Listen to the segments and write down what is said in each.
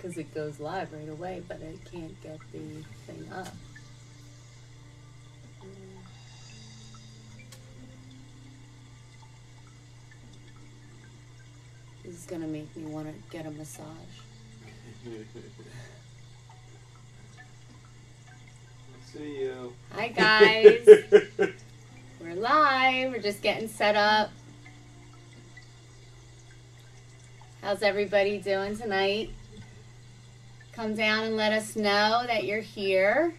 because it goes live right away, but I can't get the thing up. This is going to make me want to get a massage. See you. Hi guys. We're live. We're just getting set up. How's everybody doing tonight? Come down and let us know that you're here.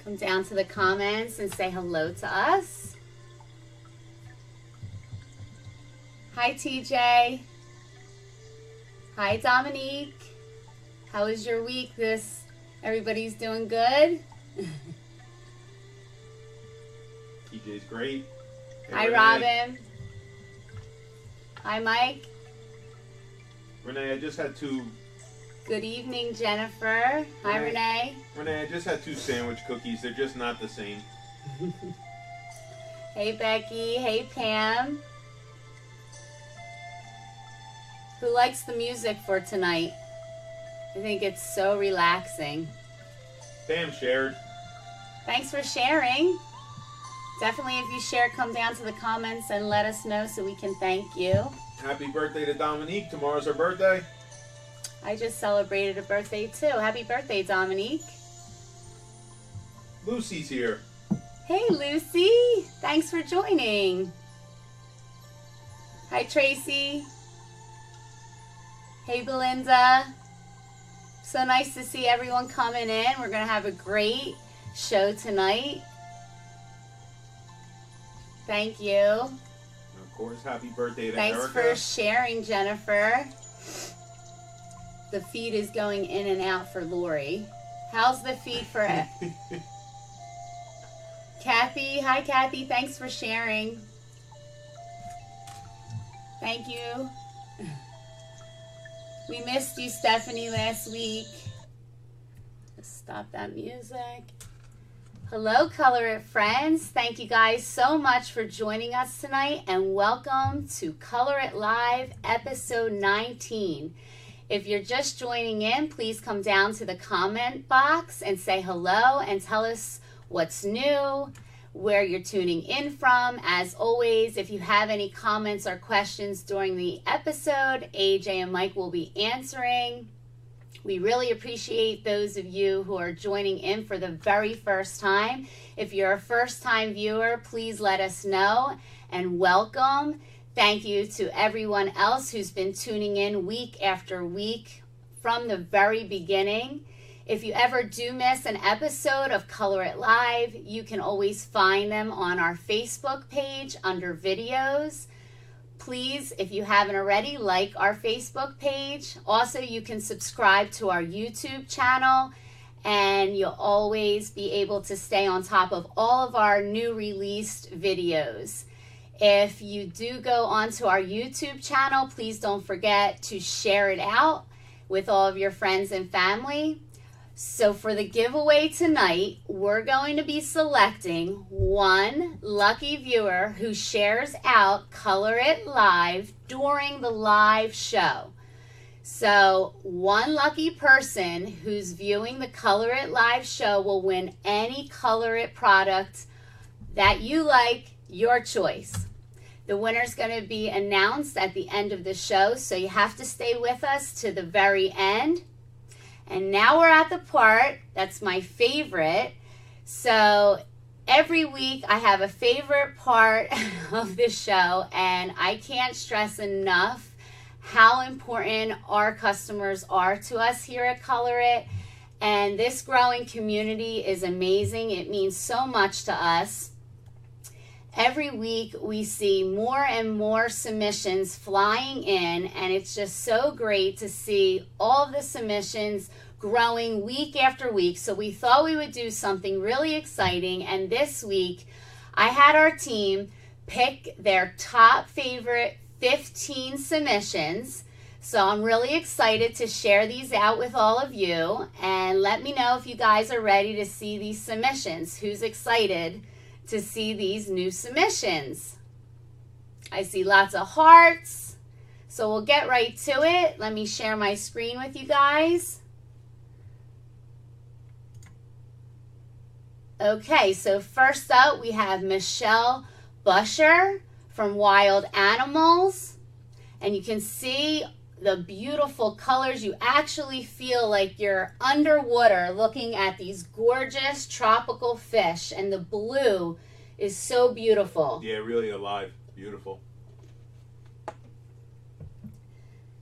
Come down to the comments and say hello to us. Hi TJ. Hi Dominique. How was your week? Everybody's doing good? TJ's great. Hey, Hi Renee. Robin. Hi Mike. Renee, I just had two. Good evening, Jennifer. Hi Renee. Renee, I just had two sandwich cookies. They're just not the same. Hey Becky. Hey Pam. Who likes the music for tonight? I think it's so relaxing. Pam shared. Thanks for sharing. Definitely, if you share, come down to the comments and let us know so we can thank you. Happy birthday to Dominique. Tomorrow's her birthday. I just celebrated a birthday too. Happy birthday, Dominique. Lucy's here. Hey, Lucy. Thanks for joining. Hi, Tracy. Hey, Belinda. So nice to see everyone coming in. We're going to have a great show tonight. Thank you. And of course, happy birthday to Thanks Erica. for sharing, Jennifer. The feed is going in and out for Lori. How's the feed for it? Kathy? Hi, Kathy. Thanks for sharing. Thank you. We missed you, Stephanie, last week. Just stop that music. Hello, ColorIt friends. Thank you guys so much for joining us tonight, and welcome to ColorIt Live episode 19. If you're just joining in, please come down to the comment box and say hello and tell us what's new, where you're tuning in from. As always, if you have any comments or questions during the episode, AJ and Mike will be answering. We really appreciate those of you who are joining in for the very first time. If you're a first-time viewer, please let us know and welcome. Thank you to everyone else who's been tuning in week after week from the very beginning. If you ever do miss an episode of ColorIt Live, you can always find them on our Facebook page under videos. Please, if you haven't already, like our Facebook page. Also, you can subscribe to our YouTube channel, and you'll always be able to stay on top of all of our new released videos. If you do go onto our YouTube channel, please don't forget to share it out with all of your friends and family. So for the giveaway tonight, we're going to be selecting one lucky viewer who shares out ColorIt Live during the live show. So one lucky person who's viewing the ColorIt Live show will win any ColorIt product that you like, your choice. The winner's going to be announced at the end of the show, so you have to stay with us to the very end. And now we're at the part that's my favorite. So every week I have a favorite part of the show, and I can't stress enough how important our customers are to us here at ColorIt. And this growing community is amazing. It means so much to us. Every week we see more and more submissions flying in, and it's just so great to see all of the submissions growing week after week. So we thought we would do something really exciting, and this week I had our team pick their top favorite 15 submissions. So I'm really excited to share these out with all of you, and let me know if you guys are ready to see these submissions. Who's excited to see these new submissions? I see lots of hearts. So we'll get right to it. Let me share my screen with you guys. Okay, so first up we have Michelle Busher from Wild Animals. And you can see the beautiful colors. You actually feel like you're underwater looking at these gorgeous tropical fish. And the blue is so beautiful. Yeah, really alive. Beautiful.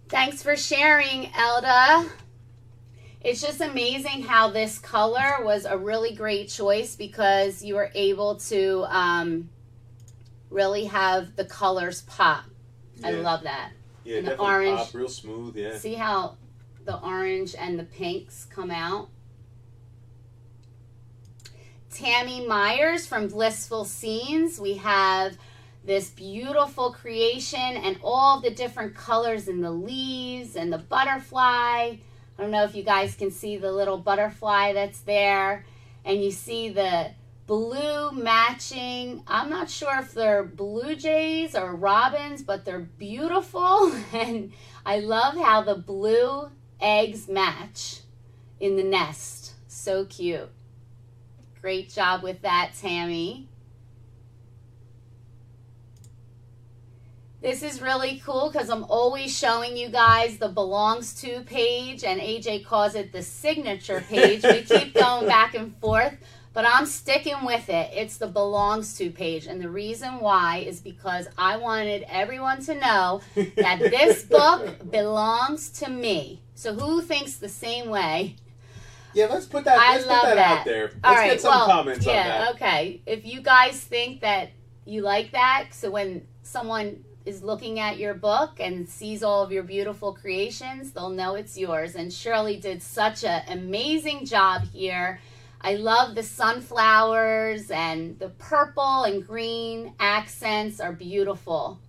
Thanks for sharing, Elda. It's just amazing how this color was a really great choice because you were able to really have the colors pop. Yeah. I love that. Yeah, and definitely the orange, pop, real smooth, yeah. See how the orange and the pinks come out? Tammy Myers from Blissful Scenes. We have this beautiful creation and all the different colors in the leaves and the butterfly. I don't know if you guys can see the little butterfly that's there. And you see the blue matching. I'm not sure if they're blue jays or robins, but they're beautiful. And I love how the blue eggs match in the nest. So cute. Great job with that, Tammy. This is really cool because I'm always showing you guys the belongs to page, and AJ calls it the signature page. We keep going back and forth, but I'm sticking with it. It's the belongs to page, and the reason why is because I wanted everyone to know that this book belongs to me. So who thinks the same way? Yeah, let's put that, out there. Let's get some comments on that. Yeah, okay. If you guys think that you like that, so when someone is looking at your book and sees all of your beautiful creations, they'll know it's yours. And Shirley did such an amazing job here. I love the sunflowers, and the purple and green accents are beautiful.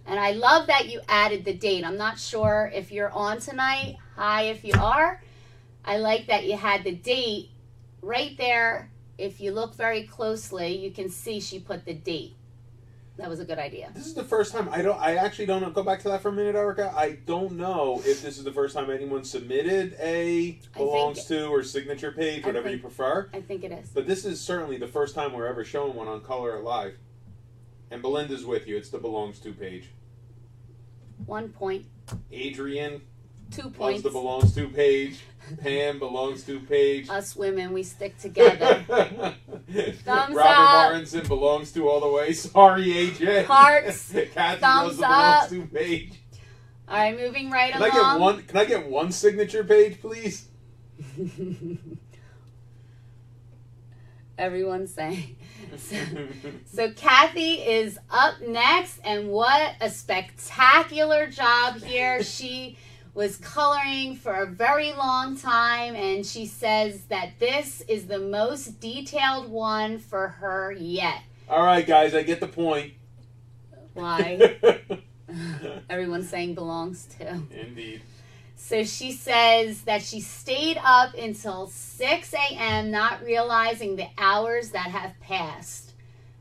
And I love that you added the date. I'm not sure if you're on tonight. Hi, if you are. I like that you had the date right there. If you look very closely, you can see she put the date. That was a good idea. This is the first time I actually don't know. Go back to that for a minute, Erica. I don't know if this is the first time anyone submitted a belongs to or signature page, whatever you prefer. I think it is. But this is certainly the first time we're ever showing one on ColorIt Live. And Belinda's with you. It's the belongs to page. 1 point. Adrian 2 points. loves the belongs to page. Pam belongs to page. Us women, we stick together. Thumbs Robert up. Martinson belongs to all the way. Sorry, AJ. Hearts. Kathy Thumbs loves the up. belongs to page. All right, moving right along. Can I get one signature page, please? Everyone's saying. So Kathy is up next, and what a spectacular job here. She was coloring for a very long time, and she says that this is the most detailed one for her yet. All right, guys, I get the point. Why? Everyone's saying belongs to. Indeed. So she says that she stayed up until 6 a.m. not realizing the hours that have passed.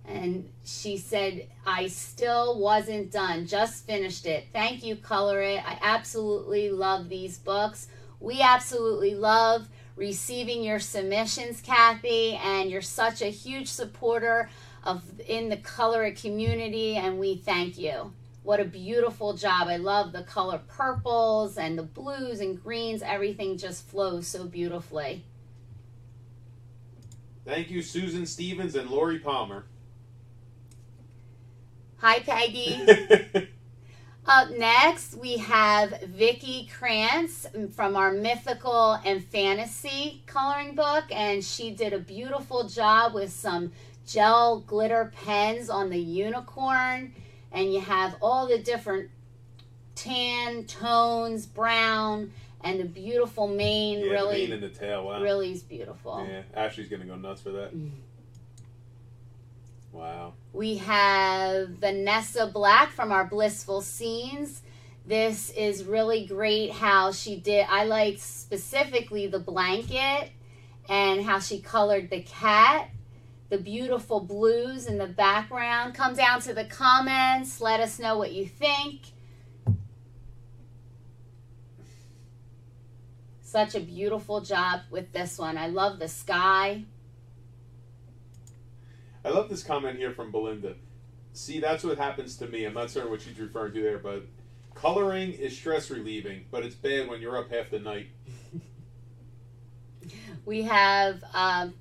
And she said, I still wasn't done. Just finished it. Thank you, ColorIt. I absolutely love these books. We absolutely love receiving your submissions, Kathy. And you're such a huge supporter in the ColorIt community. And we thank you. What a beautiful job. I love the color purples and the blues and greens. Everything just flows so beautifully. Thank you, Susan Stevens and Lori Palmer. Hi, Peggy. Up next, we have Vicki Krantz from our Mythical and Fantasy coloring book, and she did a beautiful job with some gel glitter pens on the unicorn, and you have all the different tan tones, brown, and the beautiful mane. Yeah, really, the mane and the tail. Wow. Really is beautiful. Yeah, Ashley's gonna go nuts for that. Wow. We have Vanessa Black from our Blissful Scenes. This is really great how she did. I liked specifically the blanket and how she colored the cat. The beautiful blues in the background. Come down to the comments. Let us know what you think. Such a beautiful job with this one. I love the sky. I love this comment here from Belinda. See, that's what happens to me. I'm not certain what she's referring to there, but coloring is stress relieving, but it's bad when you're up half the night. We have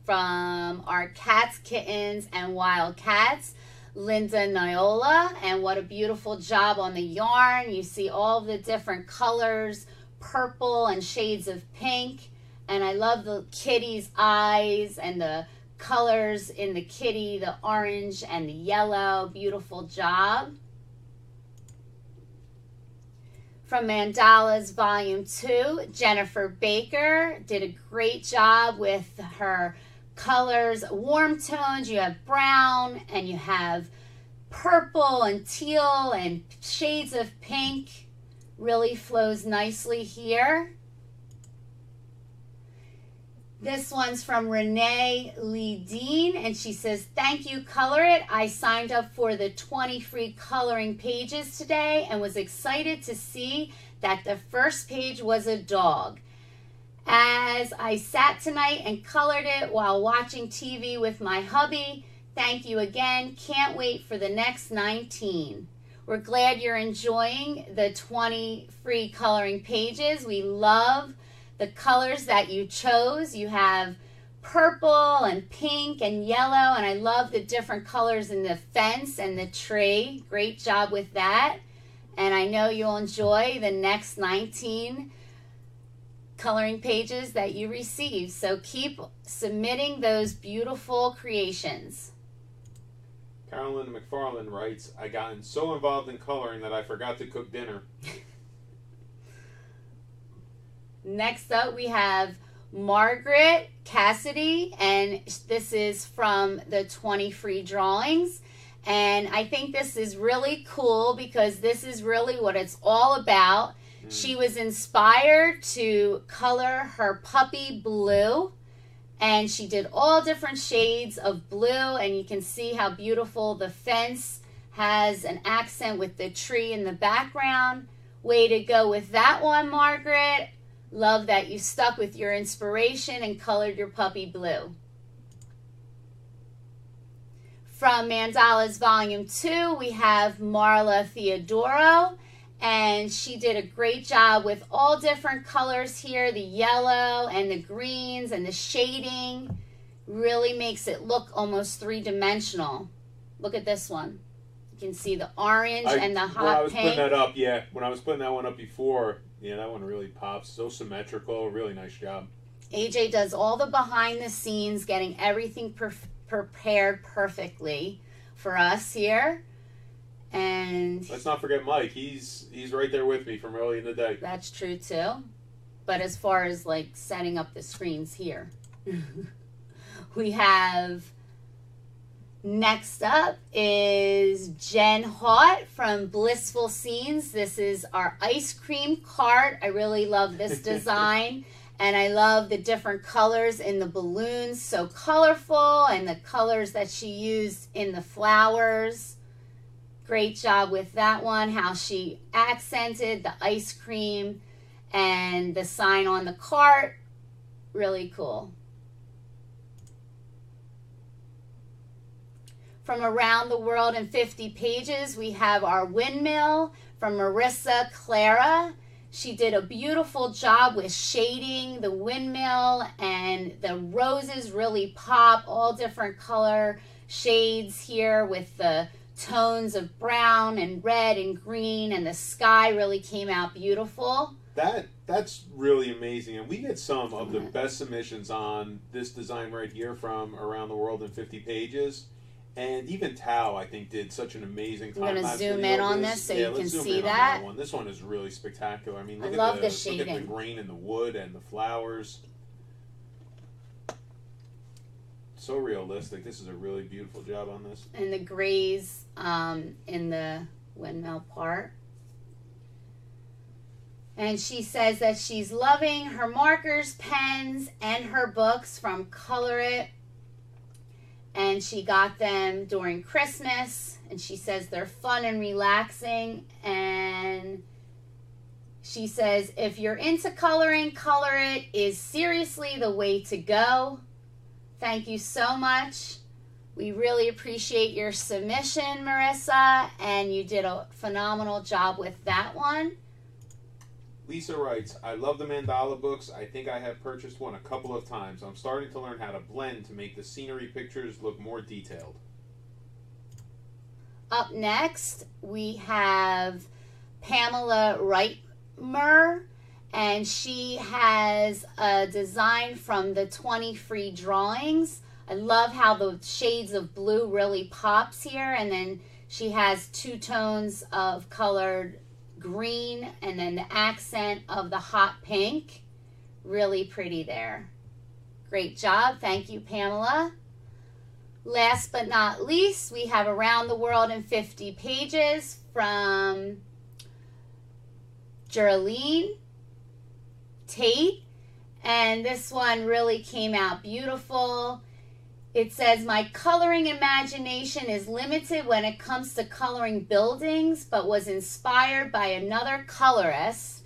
from our Cats, Kittens, and Wild Cats, Linda Niola, and what a beautiful job on the yarn. You see all the different colors, purple and shades of pink, and I love the kitty's eyes and the colors in the kitty, the orange and the yellow. Beautiful job. From Mandalas Volume 2, Jennifer Baker did a great job with her colors, warm tones. You have brown and you have purple and teal and shades of pink. Really flows nicely here. This one's from Renee Lee Dean, and she says, thank you, ColorIt. I signed up for the 20 free coloring pages today and was excited to see that the first page was a dog. As I sat tonight and colored it while watching TV with my hubby, thank you again. Can't wait for the next 19. We're glad you're enjoying the 20 free coloring pages. We love the colors that you chose. You have purple and pink and yellow, and I love the different colors in the fence and the tree. Great job with that. And I know you'll enjoy the next 19 coloring pages that you receive. So keep submitting those beautiful creations. Carolyn McFarland writes, I gotten so involved in coloring that I forgot to cook dinner. Next up, we have Margaret Cassidy, and this is from the 20 free drawings. And I think this is really cool because this is really what it's all about. She was inspired to color her puppy blue, and she did all different shades of blue, and you can see how beautiful the fence has an accent with the tree in the background. Way to go with that one, Margaret. Love that you stuck with your inspiration and colored your puppy blue. From Mandalas Volume 2, we have Marla Theodoro, and she did a great job with all different colors here, the yellow and the greens and the shading. Really makes it look almost three-dimensional. Look at this one. You can see the orange and the hot pink. When I was putting that up, yeah, when I was putting that one up before, yeah, that one really pops. So symmetrical. Really nice job. AJ does all the behind the scenes, getting everything prepared perfectly for us here. And let's not forget Mike. He's right there with me from early in the day. That's true too. But as far as like setting up the screens here, we have next up is Jen Haught from Blissful Scenes. This is our ice cream cart. I really love this design. And I love the different colors in the balloons. So colorful, and the colors that she used in the flowers. Great job with that one. How she accented the ice cream and the sign on the cart. Really cool. From Around the World in 50 Pages, we have our windmill from Marissa Clara. She did a beautiful job with shading the windmill, and the roses really pop, all different color shades here with the tones of brown and red and green, and the sky really came out beautiful. That's really amazing, and we get some of the best submissions on this design right here from Around the World in 50 Pages. And even Tao, I think, did such an amazing time. I'm going to zoom in on this so you can see that. This one is really spectacular. I mean, look at the shading. Look at the green in the wood and the flowers. So realistic. This is a really beautiful job on this. And the grays in the windmill part. And she says that she's loving her markers, pens, and her books from ColorIt. And she got them during Christmas. And she says they're fun and relaxing. And She says, if you're into coloring, ColorIt is seriously the way to go. Thank you so much. We really appreciate your submission, Marissa, and you did a phenomenal job with that one. Lisa writes, I love the mandala books. I think I have purchased one a couple of times. I'm starting to learn how to blend to make the scenery pictures look more detailed. Up next, we have Pamela Reitmer, and she has a design from the 20 free drawings. I love how the shades of blue really pops here, and then she has 2 tones of colored green and then the accent of the hot pink. Really pretty there. Great job. Thank you, Pamela. Last but not least, we have Around the World in 50 Pages from Geraldine Tate, and this one really came out beautiful. It says, my coloring imagination is limited when it comes to coloring buildings, but was inspired by another colorist,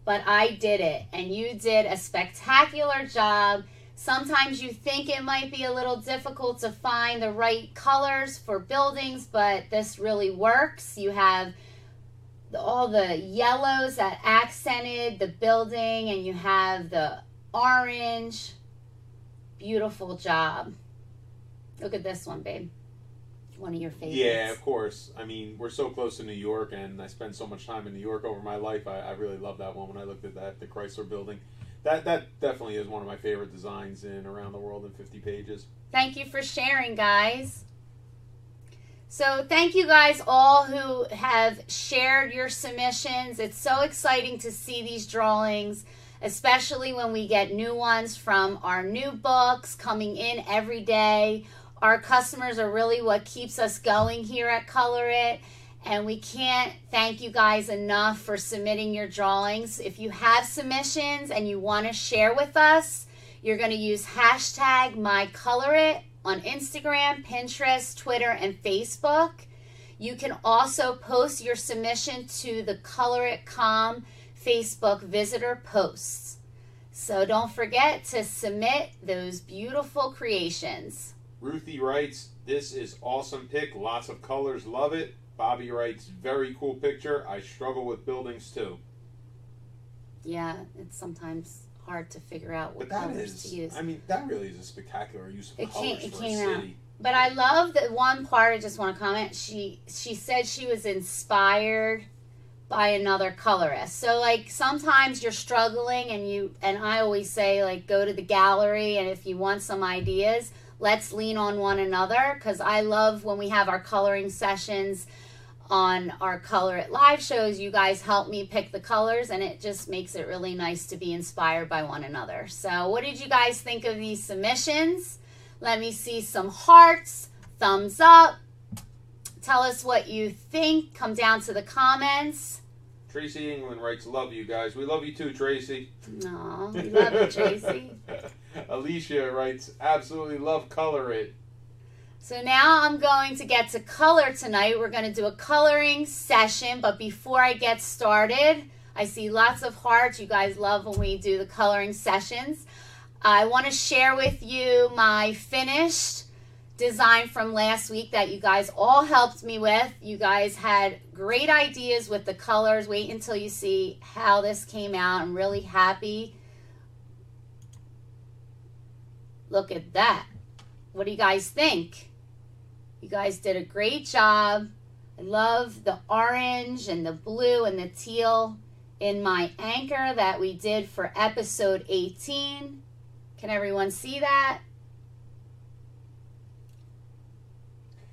but I did it, and you did a spectacular job. Sometimes you think it might be a little difficult to find the right colors for buildings, but this really works. You have all the yellows that accented the building, and you have the orange. Beautiful job. Look at this one, babe. One of your favorites. Yeah, of course. I mean, we're so close to New York, and I spent so much time in New York over my life. I really love that one when I looked at that, the Chrysler Building. That definitely is one of my favorite designs in Around the World in 50 Pages. Thank you for sharing, guys. So thank you guys all who have shared your submissions. It's so exciting to see these drawings, especially when we get new ones from our new books coming in every day. Our customers are really what keeps us going here at ColorIt, and we can't thank you guys enough for submitting your drawings. If you have submissions and you want to share with us, you're going to use hashtag MyColorIt on Instagram, Pinterest, Twitter, and Facebook. You can also post your submission to the ColorIt.com Facebook visitor posts. So don't forget to submit those beautiful creations. Ruthie writes, this is awesome pick. Lots of colors. Love it. Bobby writes, very cool picture. I struggle with buildings too. Yeah, it's sometimes hard to figure out what colors to use. I mean, that really is a spectacular use of colors for a city. Out. But I love that one part. I just want to comment. She said she was inspired by another colorist. So like sometimes you're struggling, and I always say, like, go to the gallery, and if you want some ideas, let's lean on one another, because I love when we have our coloring sessions on our ColorIt live shows. You guys help me pick the colors, and it just makes it really nice to be inspired by one another. So what did you guys think of these submissions? Let me see some hearts, thumbs up. Tell us what you think. Come down to the comments. Tracy England writes, love you guys. We love you too, Tracy. Aw, we love you, Tracy. Alicia writes, absolutely love ColorIt. So now I'm going to get to color tonight. We're going to do a coloring session, but before I get started, I see lots of hearts. You guys love when we do the coloring sessions. I want to share with you my finished design from last week that you guys all helped me with. You guys had great ideas with the colors. Wait until you see how this came out. I'm really happy. Look at that. What do you guys think? You guys did a great job. I love the orange and the blue and the teal in my anchor that we did for episode 18. Can everyone see that?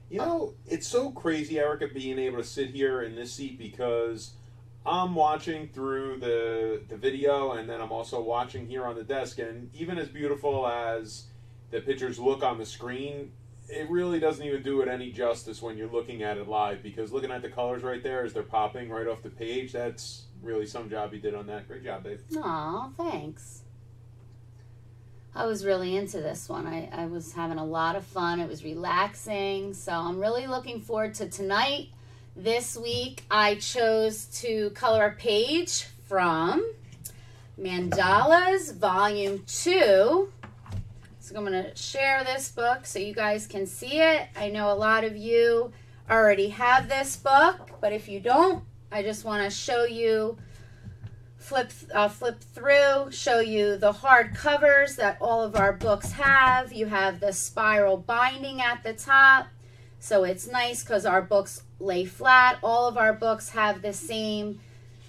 You know, it's so crazy, Erica, being able to sit here in this seat, because I'm watching through the video, and then I'm also watching here on the desk, and even as beautiful as the pictures look on the screen, it really doesn't even do it any justice when you're looking at it live, because looking at the colors right there as they're popping right off the page, that's really some job you did on that. Great job, babe. Aw, thanks. I was really into this one. I was having a lot of fun. It was relaxing. So I'm really looking forward to tonight. This week I chose to color a page from Mandalas Volume 2. So I'm going to share this book so you guys can see it. I know a lot of you already have this book, but if you don't, I just want to show you, flip through, show you the hard covers that all of our books have. You have the spiral binding at the top, so it's nice because our books lay flat. All of our books have the same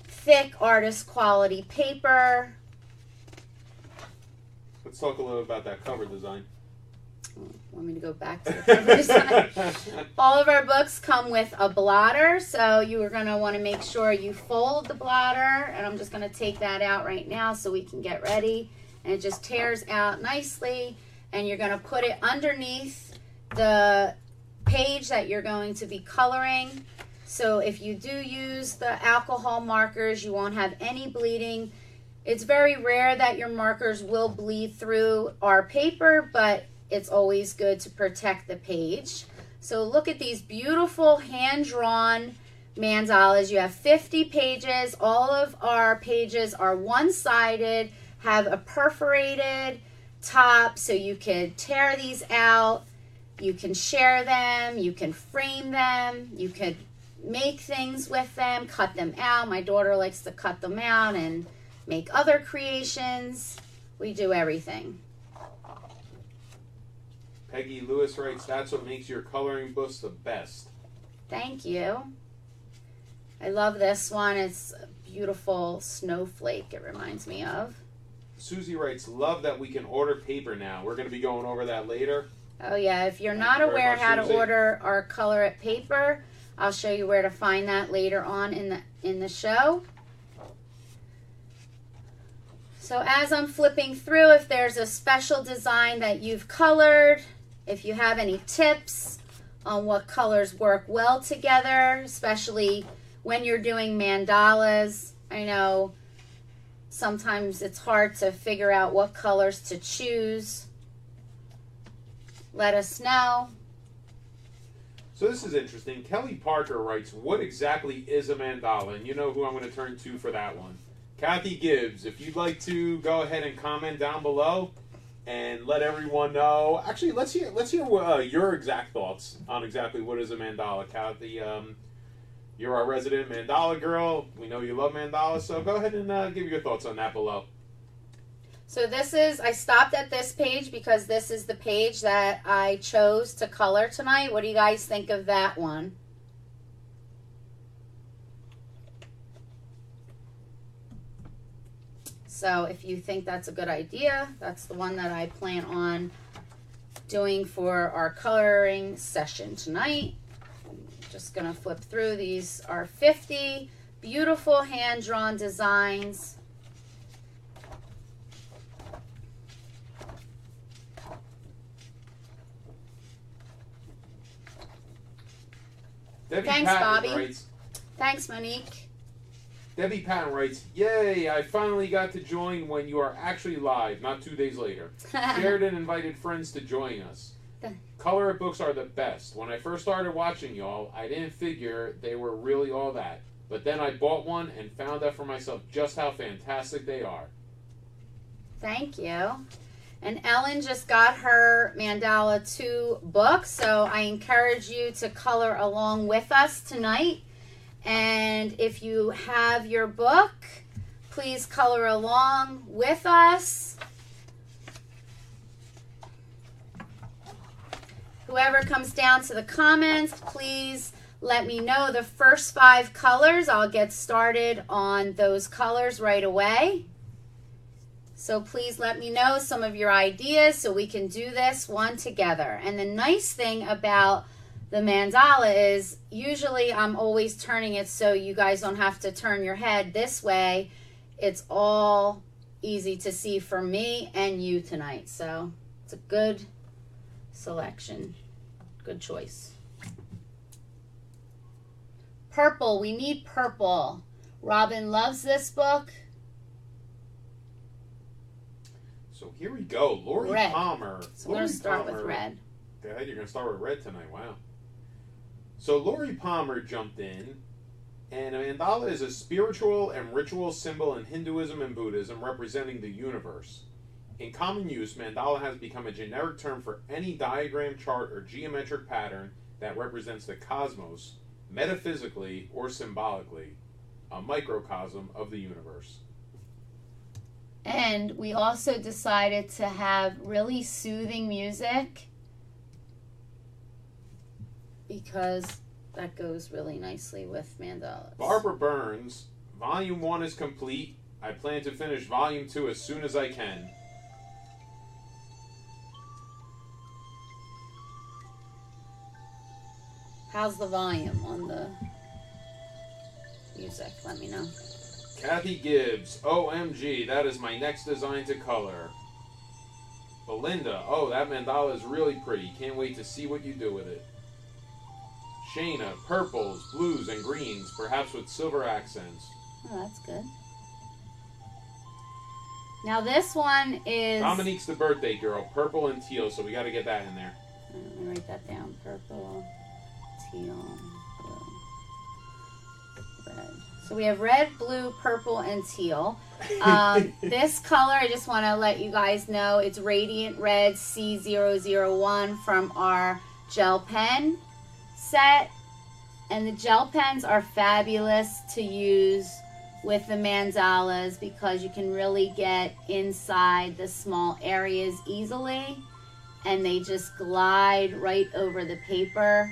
thick artist quality paper. Let's talk a little about that cover design. Want me to go back to the cover design? All of our books come with a blotter, so you are going to want to make sure you fold the blotter, and I'm just going to take that out right now so we can get ready. And it just tears out nicely, and you're going to put it underneath the page that you're going to be coloring. So if you do use the alcohol markers, you won't have any bleeding. It's very rare that your markers will bleed through our paper, but it's always good to protect the page. So look at these beautiful hand-drawn mandalas. You have 50 pages. All of our pages are one-sided, have a perforated top, so you could tear these out. You can share them. You can frame them. You could make things with them, cut them out. My daughter likes to cut them out and make other creations. We do everything. Peggy Lewis writes, that's what makes your coloring books the best. Thank you. I love this one. It's a beautiful snowflake it reminds me of. Susie writes, love that we can order paper now. We're going to be going over that later. Oh yeah, if you're not aware how to order our ColorIt paper, I'll show you where to find that later on in the show. So as I'm flipping through, if there's a special design that you've colored, if you have any tips on what colors work well together, especially when you're doing mandalas. I know sometimes it's hard to figure out what colors to choose. Let us know. So this is interesting. Kelly Parker writes, what exactly is a mandala? And you know who I'm going to turn to for that one. Kathy Gibbs, if you'd like to go ahead and comment down below and let everyone know. Actually, let's hear your exact thoughts on exactly what is a mandala. Kathy, you're our resident mandala girl. We know you love mandalas, so go ahead and give your thoughts on that below. So I stopped at this page because this is the page that I chose to color tonight. What do you guys think of that one? So if you think that's a good idea, that's the one that I plan on doing for our coloring session tonight. I'm just going to flip through. These are 50 beautiful hand-drawn designs. Debbie Thanks, Patton Bobby. Writes, Thanks, Monique. Debbie Patton writes, yay, I finally got to join when you are actually live, not 2 days later. Shared and invited friends to join us. ColorIt books are the best. When I first started watching y'all, I didn't figure they were really all that. But then I bought one and found out for myself just how fantastic they are. Thank you. And Ellen just got her Mandala 2 book, so I encourage you to color along with us tonight. And if you have your book, please color along with us. Whoever comes down to the comments, please let me know the first 5 colors. I'll get started on those colors right away. So please let me know some of your ideas so we can do this one together. And the nice thing about the mandala is usually I'm always turning it so you guys don't have to turn your head this way. It's all easy to see for me and you tonight. So it's a good selection. Good choice. Purple. We need purple. Robin loves this book. So here we go. Lori Red. Palmer. So we're going to start with red. Go ahead. You're going to start with red tonight. Wow. So Lori Palmer jumped in And a mandala is a spiritual and ritual symbol in Hinduism and Buddhism representing the universe. In common use, mandala has become a generic term for any diagram, chart, or geometric pattern that represents the cosmos, metaphysically or symbolically, a microcosm of the universe. And we also decided to have really soothing music because that goes really nicely with mandalas. Barbara Burns, Volume 1 is complete. I plan to finish Volume 2 as soon as I can. How's the volume on the music? Let me know. Kathy Gibbs, OMG, that is my next design to color. Belinda, oh, that mandala is really pretty. Can't wait to see what you do with it. Shayna, purples, blues, and greens, perhaps with silver accents. Oh, that's good. Now this one is... Dominique's the birthday girl, purple and teal, so we got to get that in there. Let me write that down. Purple, teal, blue, red. So we have red, blue, purple, and teal. This color, I just want to let you guys know, it's Radiant Red C001 from our gel pen set. And the gel pens are fabulous to use with the mandalas because you can really get inside the small areas easily. And they just glide right over the paper.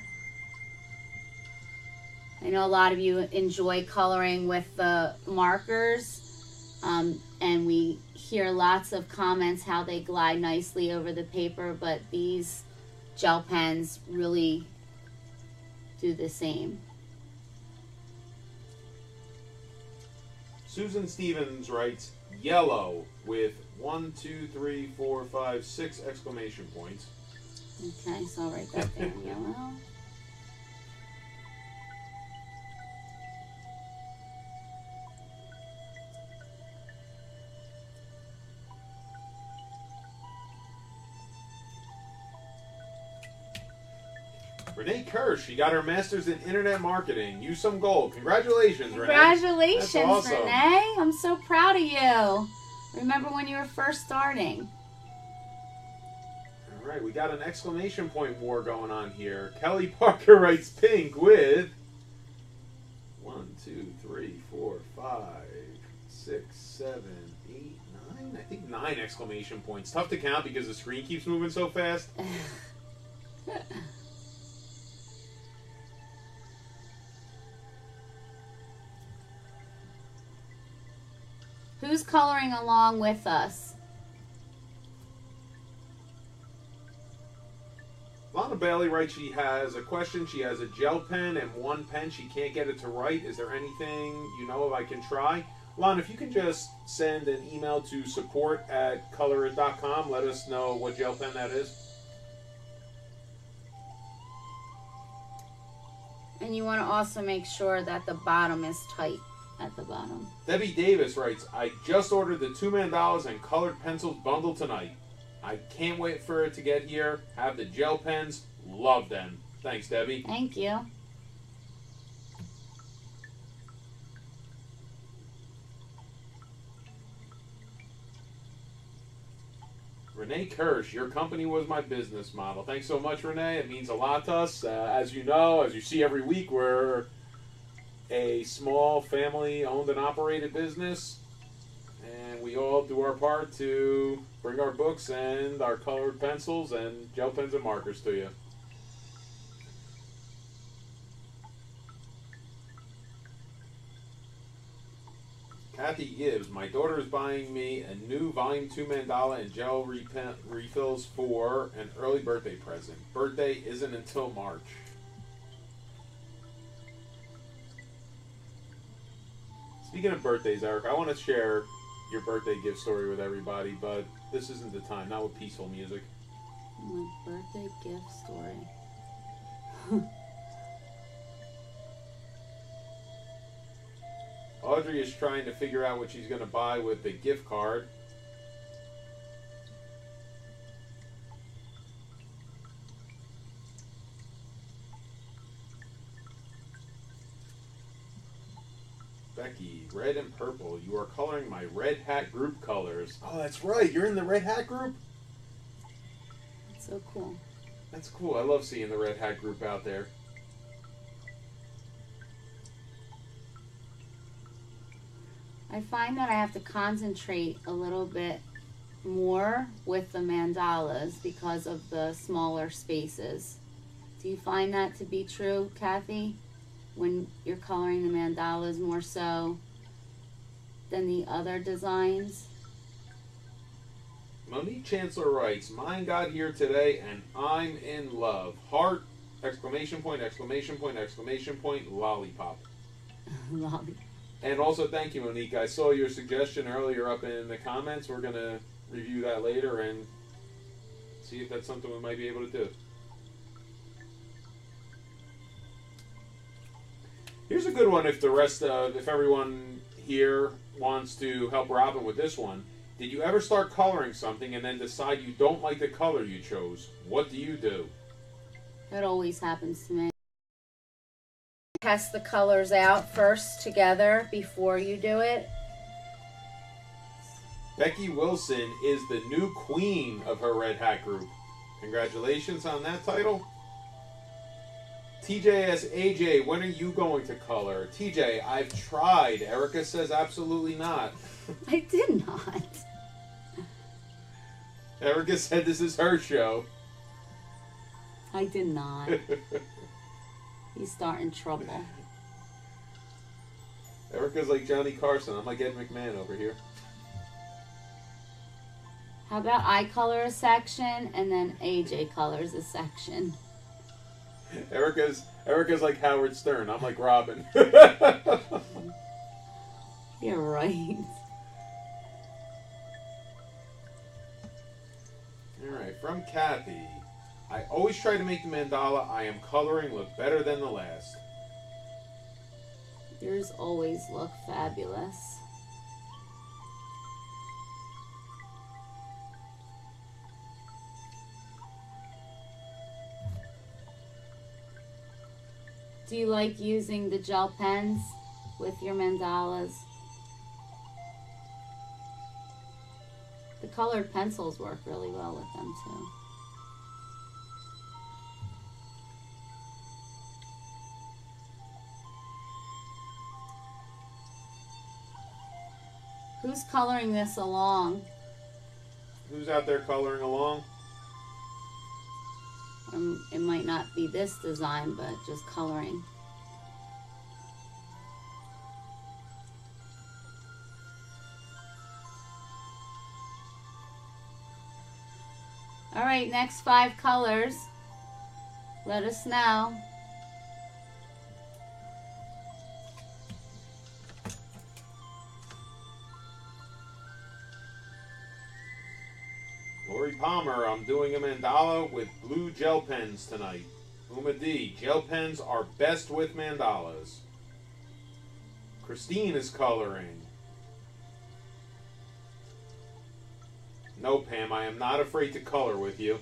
I know a lot of you enjoy coloring with the markers, and we hear lots of comments how they glide nicely over the paper, but these gel pens really do the same. Susan Stevens writes, yellow with 1, 2, 3, 4, 5, 6 exclamation points. Okay, so I'll write that down, yellow. Renee Kirsch, she got her master's in internet marketing. Use some gold. Congratulations, Renee. Congratulations, That's awesome. Renee. I'm so proud of you. Remember when you were first starting. All right, we got an exclamation point war going on here. Kelly Parker writes pink with 1, 2, 3, 4, 5, 6, 7, 8, 9. I think 9 exclamation points. Tough to count because the screen keeps moving so fast. Who's coloring along with us? Lana Bailey writes she has a question. She has a gel pen and one pen. She can't get it to write. Is there anything you know of I can try? Lana, if you can just send an email to support@colorit.com, let us know what gel pen that is. And you want to also make sure that the bottom is tight at the bottom. Debbie Davis writes, I just ordered the 2 mandalas and colored pencils bundle tonight. I can't wait for it to get here. Have the gel pens. Love them. Thanks, Debbie. Thank you. Renee Kirsch, your company was my business model. Thanks so much, Renee. It means a lot to us. As you know, as you see every week, we're a small family-owned and operated business, and we all do our part to bring our books and our colored pencils and gel pens and markers to you. Kathy Gibbs, my daughter is buying me a new Volume 2 mandala and gel refills for an early birthday present. Birthday isn't until March. Speaking of birthdays, Eric, I want to share your birthday gift story with everybody, but this isn't the time, not with peaceful music. My birthday gift story. Audrey is trying to figure out what she's going to buy with the gift card. Becky, red and purple. You are coloring my Red Hat group colors. Oh, that's right. You're in the Red Hat group? That's so cool. That's cool. I love seeing the Red Hat group out there. I find that I have to concentrate a little bit more with the mandalas because of the smaller spaces. Do you find that to be true, Kathy? When you're coloring the mandalas more so than the other designs? Monique Chancellor writes, mine got here today and I'm in love. Heart, exclamation point, exclamation point, exclamation point, lollipop. Lollipop. And also, thank you, Monique. I saw your suggestion earlier up in the comments. We're going to review that later and see if that's something we might be able to do. Here's a good one if if everyone here wants to help Robin with this one. Did you ever start coloring something and then decide you don't like the color you chose? What do you do? That always happens to me. Test the colors out first together before you do it. Becky Wilson is the new queen of her Red Hat group. Congratulations on that title. TJ asks, AJ, when are you going to color? TJ, I've tried. Erica says absolutely not. I did not. Erica said this is her show. I did not. He's starting trouble. Erica's like Johnny Carson. I'm like Ed McMahon over here. How about I color a section and then AJ colors a section? Erica's like Howard Stern. I'm like Robin. You're right. Alright, from Kathy. I always try to make the mandala I am coloring look better than the last. Yours always look fabulous. Do you like using the gel pens with your mandalas? The colored pencils work really well with them too. Who's coloring this along? Who's out there coloring along? It might not be this design, but just coloring. All right, next 5 colors. Let us know. Lori Palmer, I'm doing a mandala with blue gel pens tonight. Uma D, gel pens are best with mandalas. Christine is coloring. No, Pam, I am not afraid to color with you.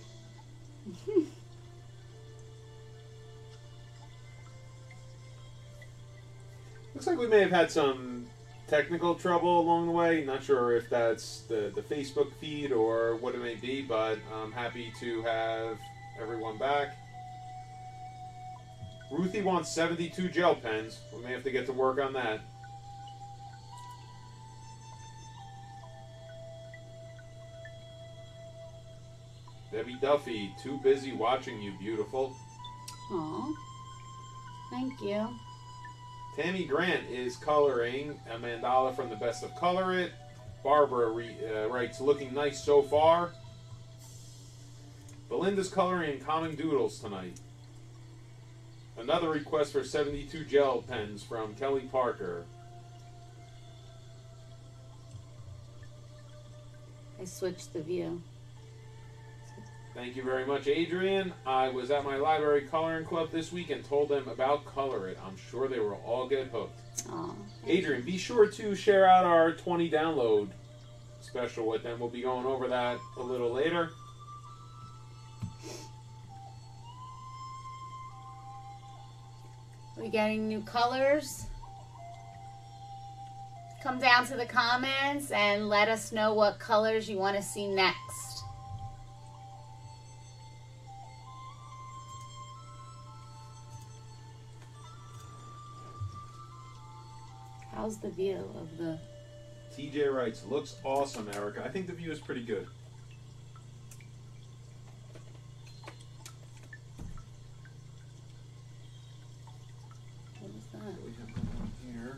Looks like we may have had some technical trouble along the way. Not sure if that's the Facebook feed or what it may be, but I'm happy to have everyone back. Ruthie wants 72 gel pens. We may have to get to work on that. Debbie Duffy, too busy watching you, beautiful. Aw, thank you. Tammy Grant is coloring a mandala from the Best of ColorIt. Barbara writes, looking nice so far. Belinda's coloring in Common Doodles tonight. Another request for 72 gel pens from Kelly Parker. I switched the view. Thank you very much, Adrian. I was at my library coloring club this week and told them about ColorIt. I'm sure they will all get hooked. Aw, Adrian, be sure to share out our 20 download special with them. We'll be going over that a little later. Are we getting new colors? come down to the comments and let us know what colors you want to see next. How's the view of the... TJ writes, looks awesome, Erica. I think the view is pretty good. What was that? What we have going on here?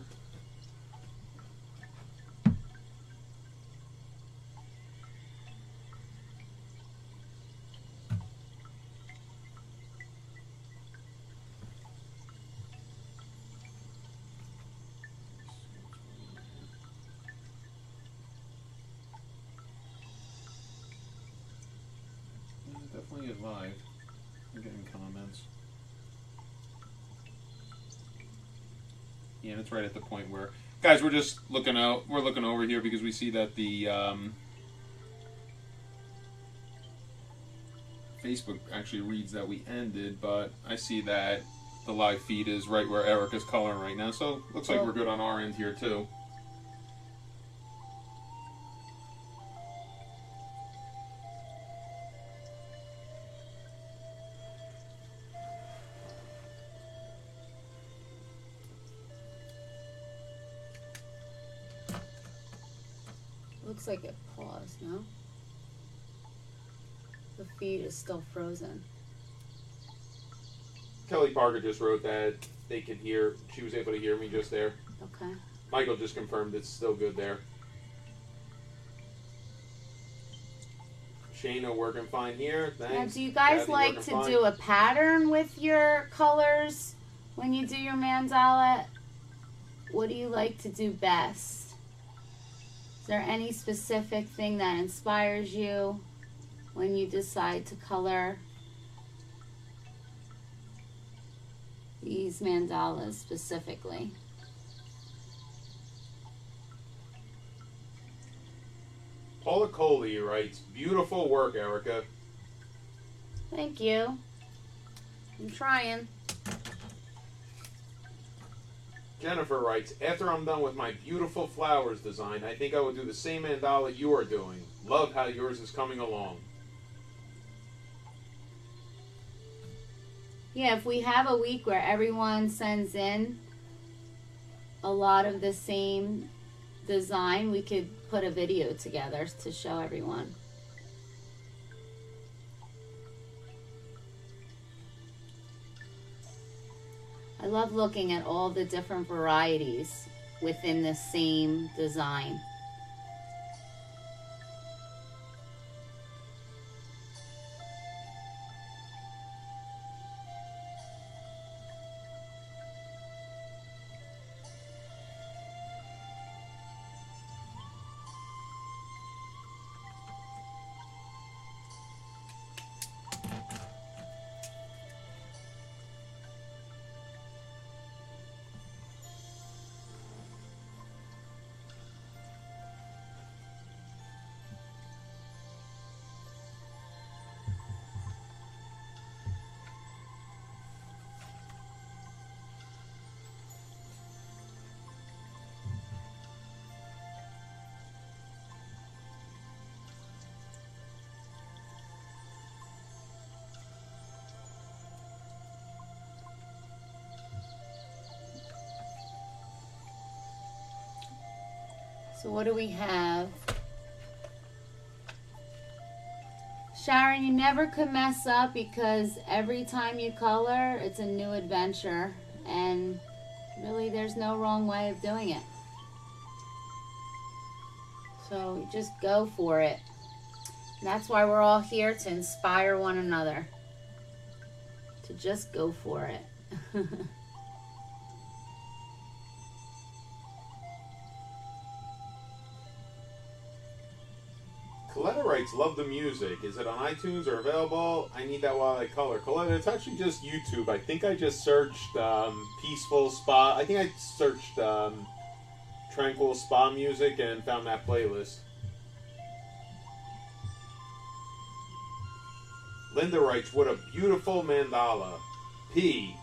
Definitely get live. I'm getting comments. Yeah, and it's right at the point where, guys, we're just looking out. We're looking over here because we see that the Facebook actually reads that we ended, but I see that the live feed is right where Erica's coloring right now. So looks like we're good on our end here too. Looks like it paused, no? The feed is still frozen. Kelly Parker just wrote that they could hear, she was able to hear me just there. Okay. Michael just confirmed it's still good there. Shayna working fine here. Thanks. Now, do you guys Kathy like to do a pattern with your colors when you do your mandala? What do you like to do best? Is there any specific thing that inspires you when you decide to color these mandalas specifically? Paula Coley writes, beautiful work, Erica. Thank you. I'm trying. Jennifer writes, after I'm done with my beautiful flowers design, I think I will do the same mandala you are doing. Love how yours is coming along. Yeah, if we have a week where everyone sends in a lot of the same design, we could put a video together to show everyone. I love looking at all the different varieties within the same design. So what do we have? Sharon, you never could mess up because every time you color, it's a new adventure. And really, there's no wrong way of doing it. So you just go for it. And that's why we're all here, to inspire one another. To just go for it. Coletta writes, love the music. Is it on iTunes or available? I need that while I color. Coletta, it's actually just YouTube. I think I just searched Peaceful Spa. I think I searched Tranquil Spa Music and found that playlist. Linda writes, what a beautiful mandala. P-R-E-T-T-Y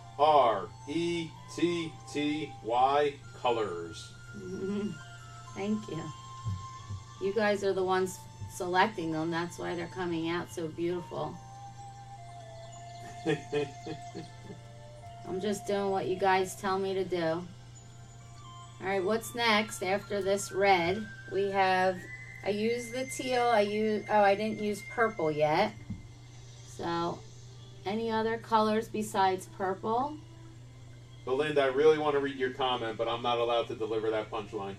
colors. Thank you. You guys are the ones selecting them. That's why they're coming out so beautiful. I'm just doing what you guys tell me to do. Alright, what's next after this red? We have, I used the teal, I didn't use purple yet. So, any other colors besides purple? Belinda, I really want to read your comment, but I'm not allowed to deliver that punchline.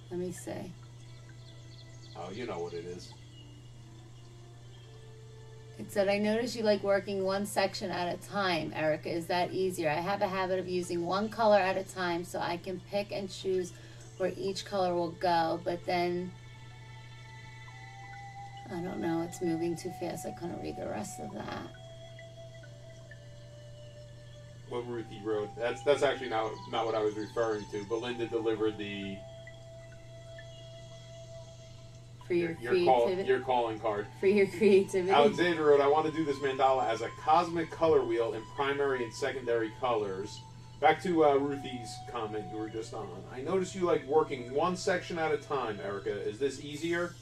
Let me see. Oh, you know what it is. It said, I noticed you like working one section at a time, Erica. Is that easier? I have a habit of using one color at a time so I can pick and choose where each color will go. But then, I don't know, it's moving too fast. I couldn't read the rest of that. What Ruthie wrote. That's actually not what I was referring to. Belinda delivered the... For your creativity. Your calling card. For your creativity. Alexander wrote, I want to do this mandala as a cosmic color wheel in primary and secondary colors. Back to Ruthie's comment you were just on. I noticed you like working one section at a time, Erica. Is this easier?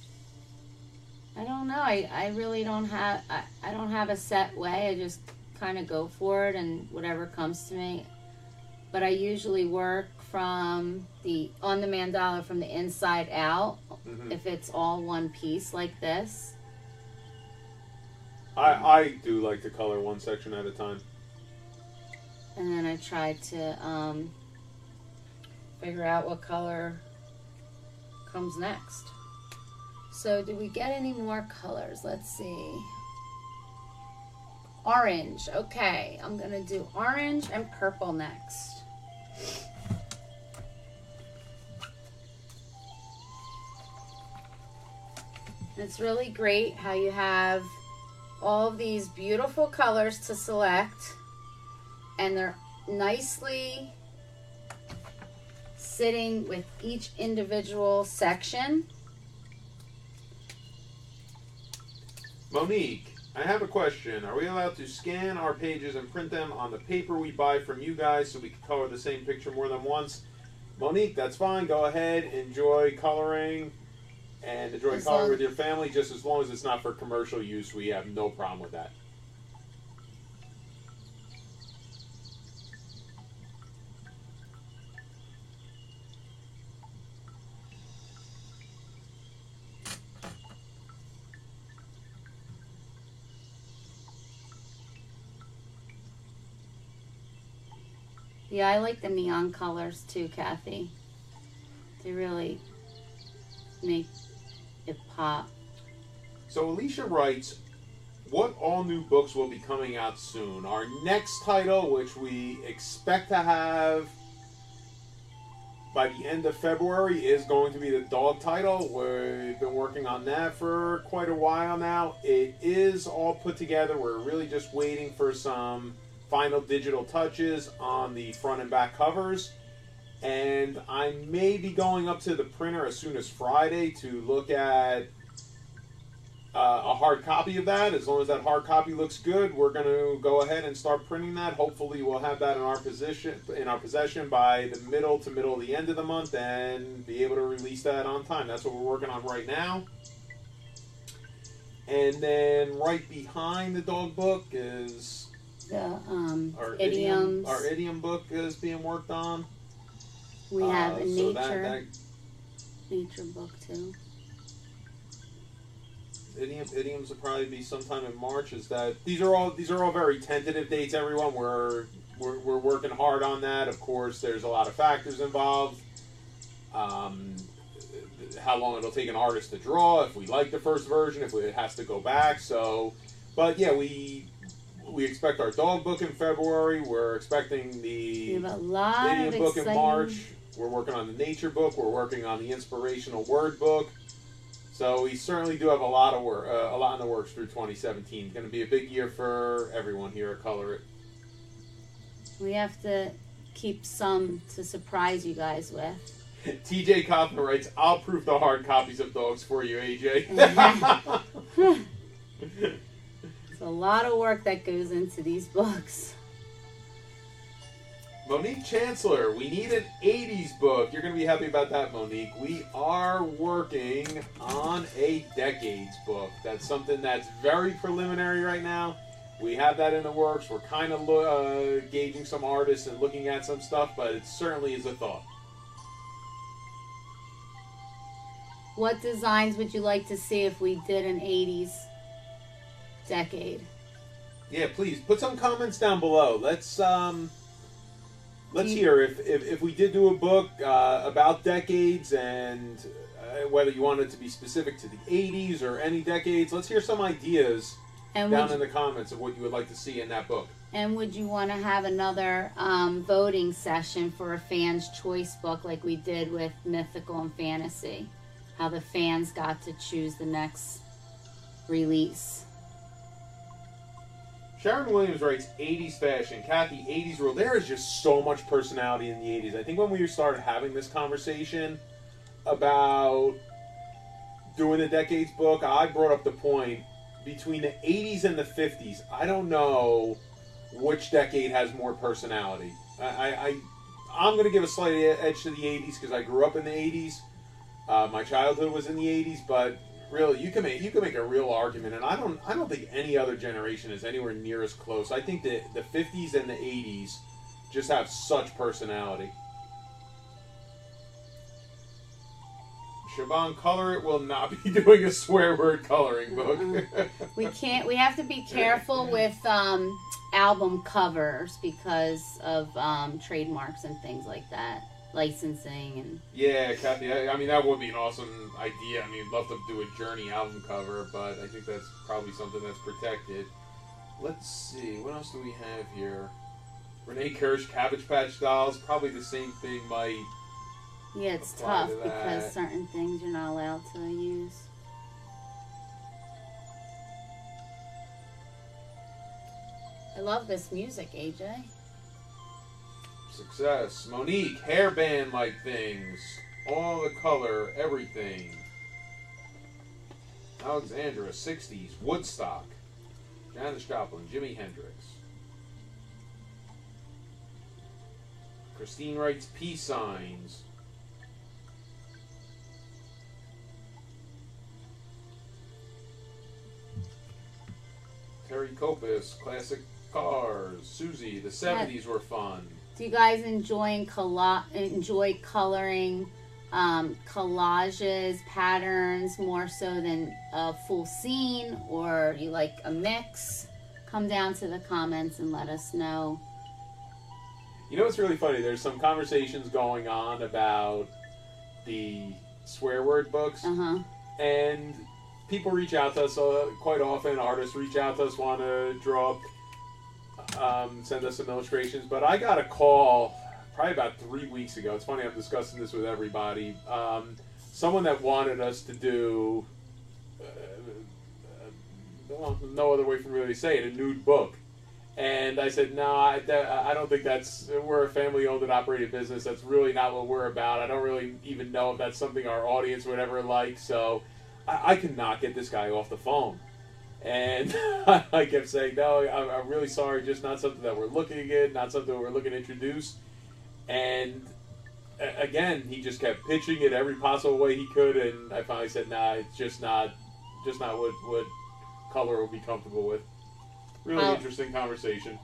I don't know. I really don't have... I don't have a set way. I just kind of go for it and whatever comes to me. But I usually work on the mandala from the inside out, if it's all one piece like this. I do like to color one section at a time. And then I try to figure out what color comes next. So do we get any more colors? Let's see. Orange. Okay, I'm going to do orange and purple next. It's really great how you have all of these beautiful colors to select, and they're nicely sitting with each individual section. Monique, I have a question. Are we allowed to scan our pages and print them on the paper we buy from you guys so we can color the same picture more than once? Monique, that's fine. Go ahead, enjoy coloring and enjoy coloring with your family. Just as long as it's not for commercial use, we have no problem with that. Yeah, I like the neon colors too, Kathy. They really make it pop. So Alicia writes, what all new books will be coming out soon? Our next title, which we expect to have by the end of February, is going to be the dog title. We've been working on that for quite a while now. It is all put together. We're really just waiting for some final digital touches on the front and back covers. And I may be going up to the printer as soon as Friday to look at a hard copy of that. As long as that hard copy looks good, we're going to go ahead and start printing that. Hopefully we'll have that in our possession by the middle to the end of the month and be able to release that on time. That's what we're working on right now. And then right behind the dog book is our idioms. Our idiom book is being worked on. We have a so nature book too. Idioms will probably be sometime in March. These are all very tentative dates, everyone. We're working hard on that. Of course, there's a lot of factors involved. How long it'll take an artist to draw, if we like the first version, if it has to go back. So, but yeah, we expect our dog book in February. We're expecting the idiom book in March. We're working on the nature book. We're working on the inspirational word book. So we certainly do have a lot in the works through 2017. It's going to be a big year for everyone here at ColorIt. We have to keep some to surprise you guys with. TJ Kaufman writes, I'll proof the hard copies of dogs for you, AJ. It's a lot of work that goes into these books. Monique Chancellor, we need an 80s book. You're going to be happy about that, Monique. We are working on a decades book. That's something that's very preliminary right now. We have that in the works. We're kind of gauging some artists and looking at some stuff, but it certainly is a thought. What designs would you like to see if we did an 80s decade? Yeah, please put some comments down below. Let's hear if we did do a book about decades and whether you want it to be specific to the 80s or any decades. Let's hear some ideas down in the comments of what you would like to see in that book. And would you want to have another voting session for a fan's choice book like we did with Mythical and Fantasy? How the fans got to choose the next release. Sharon Williams writes 80s fashion. Kathy, 80s rule. There is just so much personality in the 80s. I think when we started having this conversation about doing the decades book, I brought up the point between the 80s and the 50s. I don't know which decade has more personality. I'm going to give a slight edge to the 80s because I grew up in the 80s. My childhood was in the 80s, but really, you can make a real argument, and I don't think any other generation is anywhere near as close. I think that the 50s and the 80s just have such personality. Siobhan, ColorIt will not be doing a swear word coloring book. We can't. We have to be careful with album covers because of trademarks and things like that. Licensing and yeah, Kathy. I mean, that would be an awesome idea. I mean, I'd love to do a Journey album cover, but I think that's probably something that's protected. Let's see, what else do we have here? Renee Kirsch, Cabbage Patch Dolls. Probably the same thing might. Yeah, it's tough because certain things you're not allowed to use. I love this music, AJ. Success. Monique, hairband-like things. All the color, everything. Alexandra, 60s, Woodstock. Janis Joplin, Jimi Hendrix. Christine writes peace signs. Terry Copus, classic cars. Susie, the 70s were fun. Do you guys enjoy coloring collages, patterns more so than a full scene, or you like a mix? Come down to the comments and let us know. You know what's really funny? There's some conversations going on about the swear word books, and people reach out to us quite often. Artists reach out to us, want to draw send us some illustrations, but I got a call probably about 3 weeks ago. It's funny, I'm discussing this with everybody. Someone that wanted us to do no other way for me to say it, a nude book. And I said, no, I don't think we're a family-owned and operated business. That's really not what we're about. I don't really even know if that's something our audience would ever like. So I could not get this guy off the phone. And I kept saying, no, I'm really sorry, just not something that we're looking at, not something we're looking to introduce. And again, he just kept pitching it every possible way he could, and I finally said, nah, it's just not what color will be comfortable with. Really interesting conversation.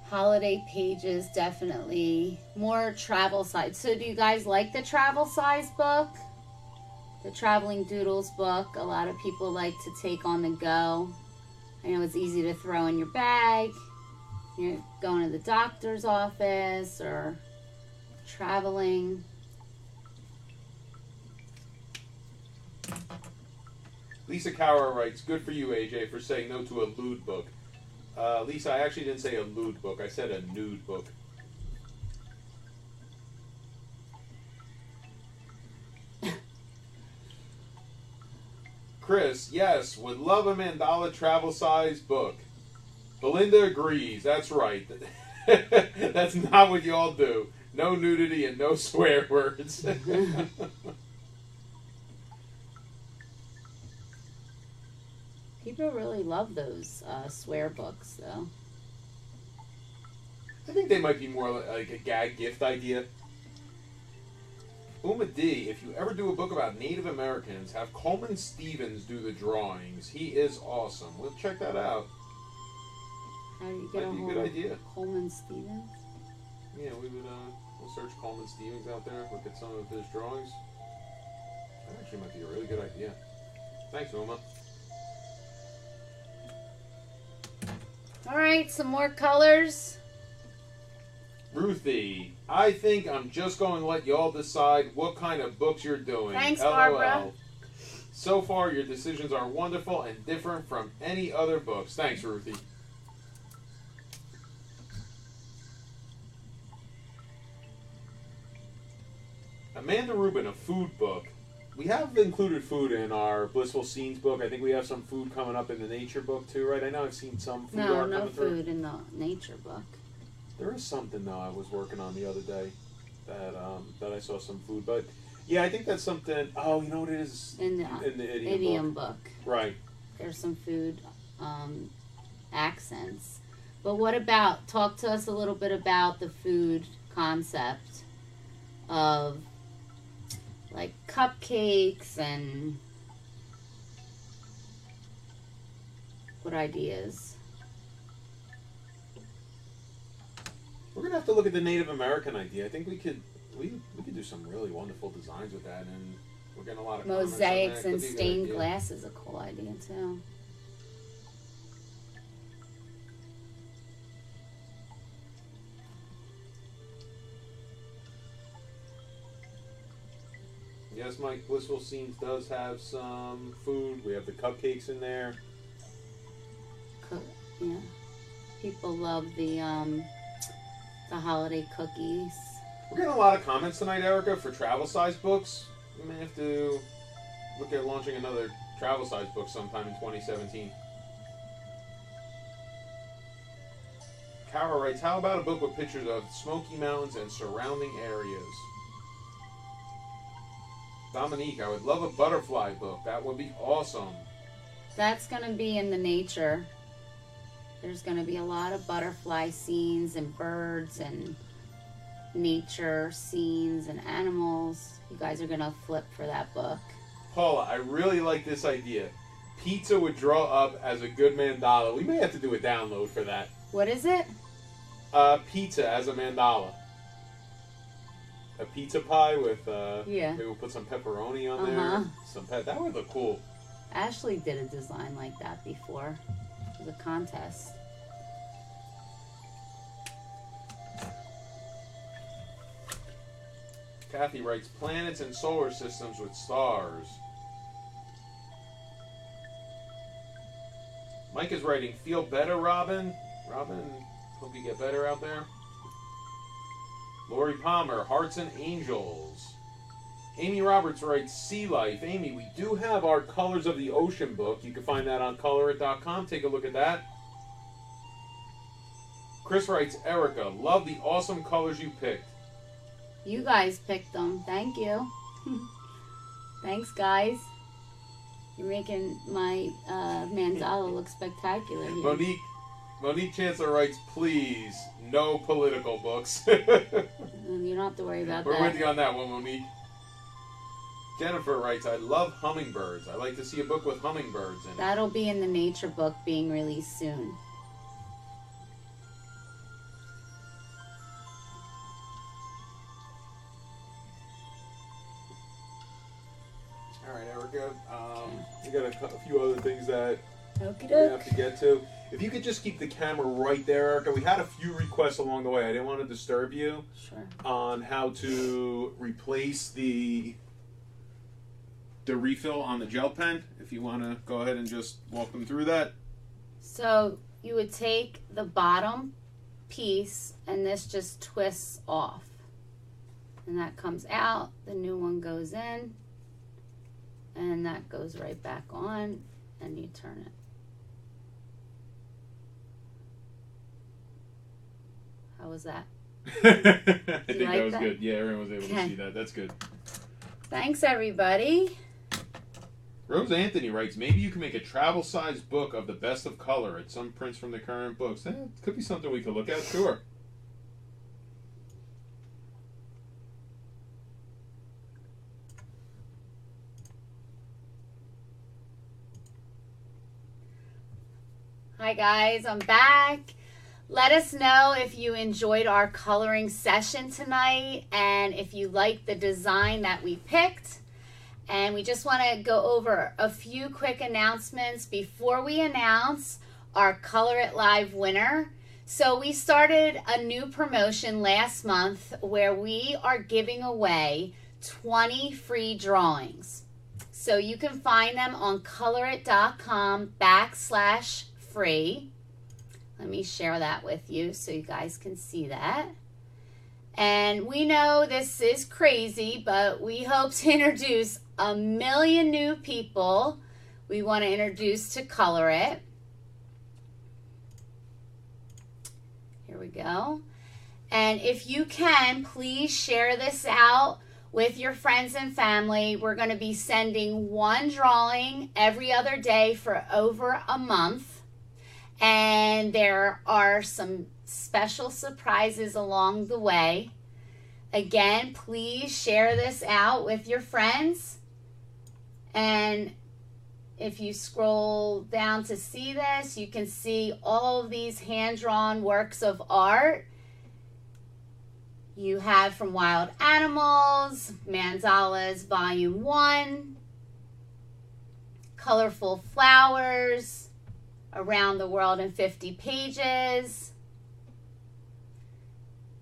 Holiday pages, definitely. More travel size. So do you guys like the travel size book? The Traveling Doodles book, a lot of people like to take on the go. I know it's easy to throw in your bag. You're going to the doctor's office or traveling. Lisa Cowher writes, good for you, AJ, for saying no to a lewd book. Lisa, I actually didn't say a lewd book. I said a nude book. Chris, yes, would love a mandala travel size book. Belinda agrees. That's right. That's not what y'all do. No nudity and no swear words. People really love those swear books, though. I think they might be more like a gag gift idea. Uma D, if you ever do a book about Native Americans, have Coleman Stevens do the drawings. He is awesome. We'll check that out. How do you get Might a be a hold good of idea. Coleman Stevens? Yeah, we would. We'll search Coleman Stevens out there. Look at some of his drawings. That actually might be a really good idea. Thanks, Uma. All right, some more colors. Ruthie, I think I'm just going to let y'all decide what kind of books you're doing. Thanks, LOL. Barbara. So far, your decisions are wonderful and different from any other books. Thanks, Ruthie. Amanda Rubin, a food book. We have included food in our Blissful Scenes book. I think we have some food coming up in the nature book too, right? I know I've seen some food No, art no coming through. food in the nature book. There is something though I was working on the other day that I saw some food, but yeah, I think that's something. Oh, you know what it is In the idiom idiom book. book. Right. There's some food accents. But what about, talk to us a little bit about the food concept of like cupcakes and what ideas? We're gonna have to look at the Native American idea. I think we could do some really wonderful designs with that, and we're getting a lot of comments on that. Mosaics Could and be a good stained idea. glass is a cool idea too. Yes, Mike, Blissful Scenes does have some food. We have the cupcakes in there. Yeah, people love the holiday cookies. We're getting a lot of comments tonight, Erica, for travel size books. We may have to look at launching another travel size book sometime in 2017. Kara writes, how about a book with pictures of Smoky Mountains and surrounding areas? Dominique, I would love a butterfly book. That would be awesome. That's going to be in the nature. There's going to be a lot of butterfly scenes and birds and nature scenes and animals. You guys are going to flip for that book. Paula, I really like this idea. Pizza would draw up as a good mandala. We may have to do a download for that. What is it? Pizza as a mandala. A pizza pie with, Yeah. maybe we'll put some pepperoni on there. That would look cool. Ashley did a design like that before. It was a contest. Kathy writes, planets and solar systems with stars. Mike is writing, feel better, Robin. Robin, hope you get better out there. Lori Palmer, Hearts and Angels. Amy Roberts writes, Sea Life. Amy, we do have our Colors of the Ocean book. You can find that on ColorIt.com. Take a look at that. Chris writes, Erica, love the awesome colors you picked. You guys picked them. Thank you. Thanks, guys. You're making my mandala look spectacular here. Monique Chancellor writes, please, no political books. You don't have to worry about We're that. with you on that one, Monique. Jennifer writes, I love hummingbirds. I like to see a book with hummingbirds in it. That'll be in the nature book being released soon. All right, Erica. We got a few other things that Okie we have doke. to get to. If you could just keep the camera right there, Erica. We had a few requests along the way. I didn't want to disturb you Sure. on how to replace the refill on the gel pen. If you want to go ahead and just walk them through that. So you would take the bottom piece and this just twists off. And that comes out. The new one goes in. And that goes right back on. And you turn it. How was that? I think like that was that? good. Yeah, everyone was able to Okay. see that. That's good. Thanks, everybody. Rose Anthony writes, maybe you can make a travel-sized book of the best of color at some prints from the current books. That could be something we could look at, sure. Hi guys, I'm back. Let us know if you enjoyed our coloring session tonight and if you liked the design that we picked. And we just want to go over a few quick announcements before we announce our ColorIt Live winner. So we started a new promotion last month where we are giving away 20 free drawings. So you can find them on colorit.com/free. Let me share that with you so you guys can see that. And we know this is crazy, but we hope to introduce 1 million new people we want to introduce to ColorIt. Here we go. And if you can, please share this out with your friends and family. We're going to be sending one drawing every other day for over a month. And there are some special surprises along the way. Again, please share this out with your friends. And if you scroll down to see this, you can see all of these hand-drawn works of art. You have from Wild Animals, Mandalas Volume 1, Colorful Flowers, Around the World in 50 Pages,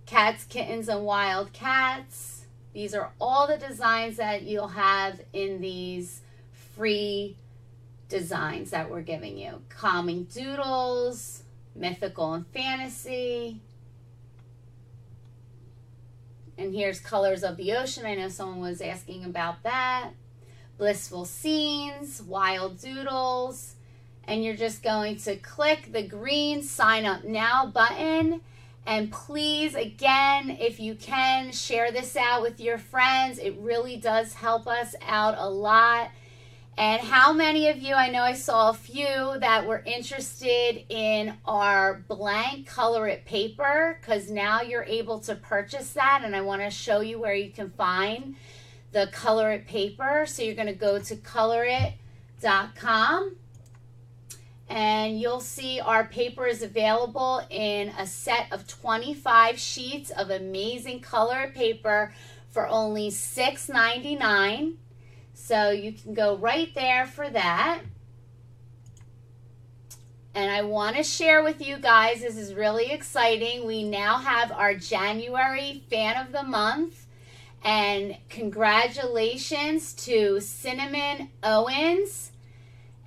Cats, Kittens, and Wild Cats. These are all the designs that you'll have in these free designs that we're giving you. Calming Doodles, Mythical and Fantasy. And here's Colors of the Ocean. I know someone was asking about that. Blissful Scenes, Wild Doodles. And you're just going to click the green Sign Up Now button. And please, again, if you can, share this out with your friends. It really does help us out a lot. And how many of you, I know I saw a few that were interested in our blank ColorIt paper, because now you're able to purchase that, and I want to show you where you can find the ColorIt paper. So you're going to go to colorit.com, and you'll see our paper is available in a set of 25 sheets of amazing ColorIt paper for only $6.99. So you can go right there for that. And I want to share with you guys, this is really exciting. We now have our January Fan of the Month. And congratulations to Cinnamon Owens.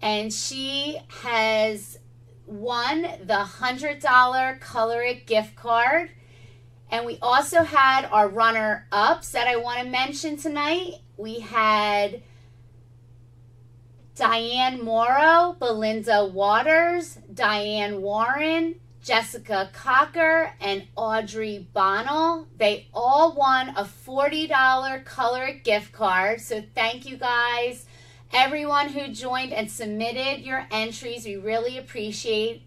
And she has won the $100 ColorIt gift card. And we also had our runner-ups that I want to mention tonight. We had Diane Morrow, Belinda Waters, Diane Warren, Jessica Cocker, and Audrey Bonnell. They all won a $40 ColorIt gift card. So thank you guys, everyone who joined and submitted your entries. We really appreciate.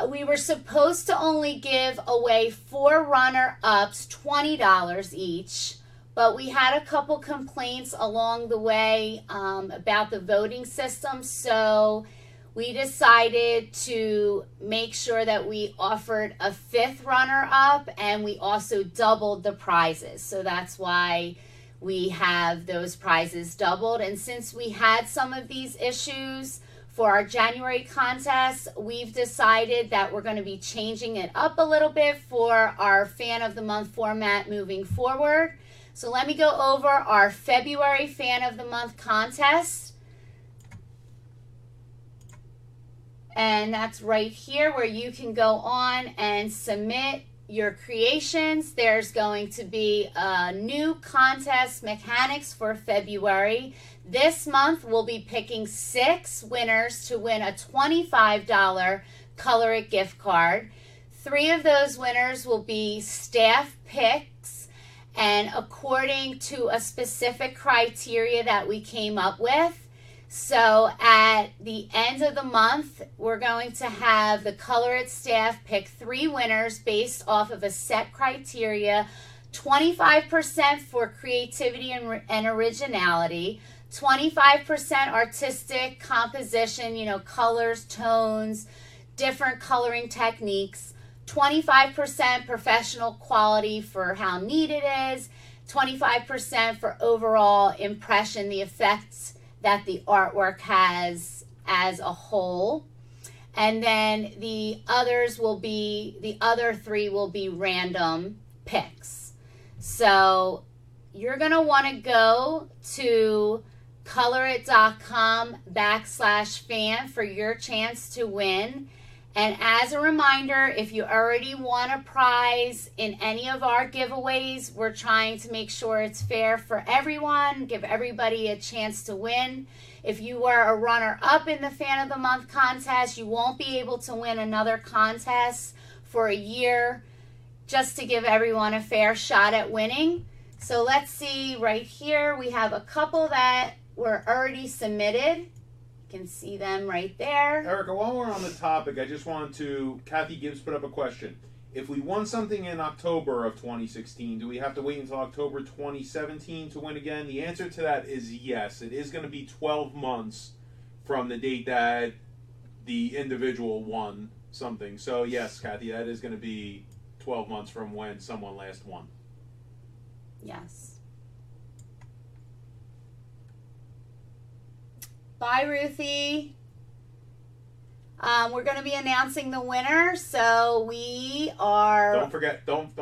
We were supposed to only give away 4 runner-ups, $20 each. But we had a couple complaints along the way about the voting system, so we decided to make sure that we offered a 5th runner-up, and we also doubled the prizes. So that's why we have those prizes doubled. And since we had some of these issues for our January contest, we've decided that we're going to be changing it up a little bit for our Fan of the Month format moving forward. So let me go over our February Fan of the Month contest. And that's right here where you can go on and submit your creations. There's going to be a new contest mechanics for February. This month we'll be picking 6 winners to win a $25 ColorIt gift card. 3 of those winners will be staff picks, and according to a specific criteria that we came up with. So at the end of the month, we're going to have the ColorIt staff pick 3 winners based off of a set criteria: 25% for creativity and originality, 25% artistic composition, colors, tones, different coloring techniques, 25% professional quality for how neat it is, 25% for overall impression, the effects that the artwork has as a whole. And then the other three will be random picks. So you're going to want to go to colorit.com/fan for your chance to win. And as a reminder, if you already won a prize in any of our giveaways, we're trying to make sure it's fair for everyone, give everybody a chance to win. If you were a runner-up in the Fan of the Month contest, you won't be able to win another contest for a year, just to give everyone a fair shot at winning. So let's see right here. We have a couple that were already submitted. Can see them right there. Erica, while we're on the topic, I just wanted to, Kathy Gibbs put up a question. If we won something in October of 2016, do we have to wait until October 2017 to win again? The answer to that is yes. It is going to be 12 months from the date that the individual won something. So yes, Kathy, that is going to be 12 months from when someone last won. Yes. Bye, Ruthie. We're going to be announcing the winner, so we are... Don't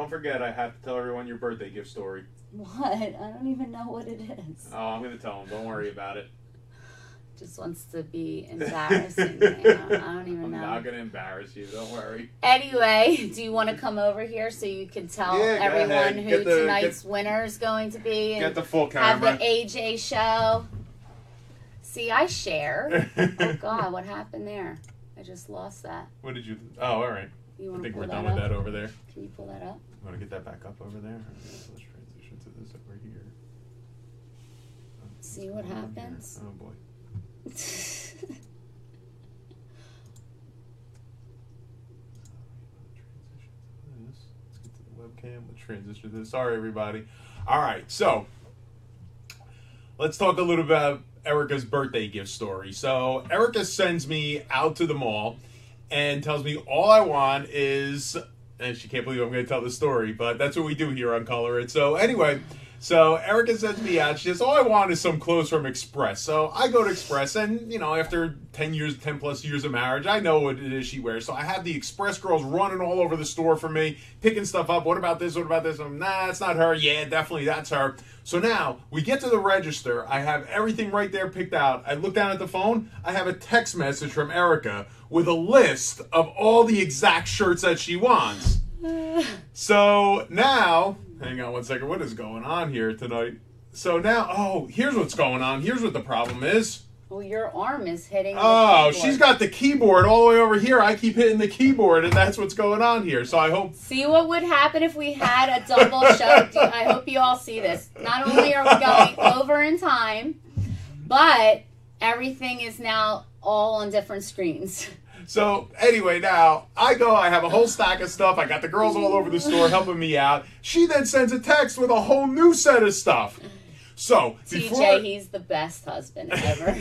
forget, I have to tell everyone your birthday gift story. What? I don't even know what it is. Oh, I'm going to tell them. Don't worry about it. Just wants to be embarrassing. I don't even know. I'm not going to embarrass you. Don't worry. Anyway, do you want to come over here so you can tell everyone who tonight's winner is going to be? And get the full camera. Have the AJ show. See, I share. Oh, God, what happened there? I just lost that. What did you... Oh, all right. You I think we're done with that over there. Can you pull that up? You want to get that back up over there? Let's transition to this over here. See what happens? Oh, boy. Let's get to the webcam. Let's transition to this. Sorry, everybody. All right, so let's talk a little about Erica's birthday gift story. So Erica sends me out to the mall and tells me all I want is, and she can't believe I'm going to tell the story, but that's what we do here on ColorIt. So anyway, so Erica sends me out. She says, all I want is some clothes from Express. So I go to Express, and, you know, after 10 plus years of marriage, I know what it is she wears. So I have the Express girls running all over the store for me, picking stuff up. What about this? What about this? I'm, nah, it's not her. Yeah, definitely, that's her. So now we get to the register. I have everything right there picked out. I look down at the phone. I have a text message from Erica with a list of all the exact shirts that she wants. So now, hang on one second. What is going on here tonight? So now, oh, here's what's going on. Here's what the problem is. Well, your arm is hitting the Oh, keyboard. she's got the keyboard all the way over here. I keep hitting the keyboard, and that's what's going on here. So I hope... See what would happen if we had a double show. I hope you all see this. Not only are we going over in time, but everything is now all on different screens. So anyway, now I have a whole stack of stuff. I got the girls all over the store helping me out. She then sends a text with a whole new set of stuff. So TJ, he's the best husband ever.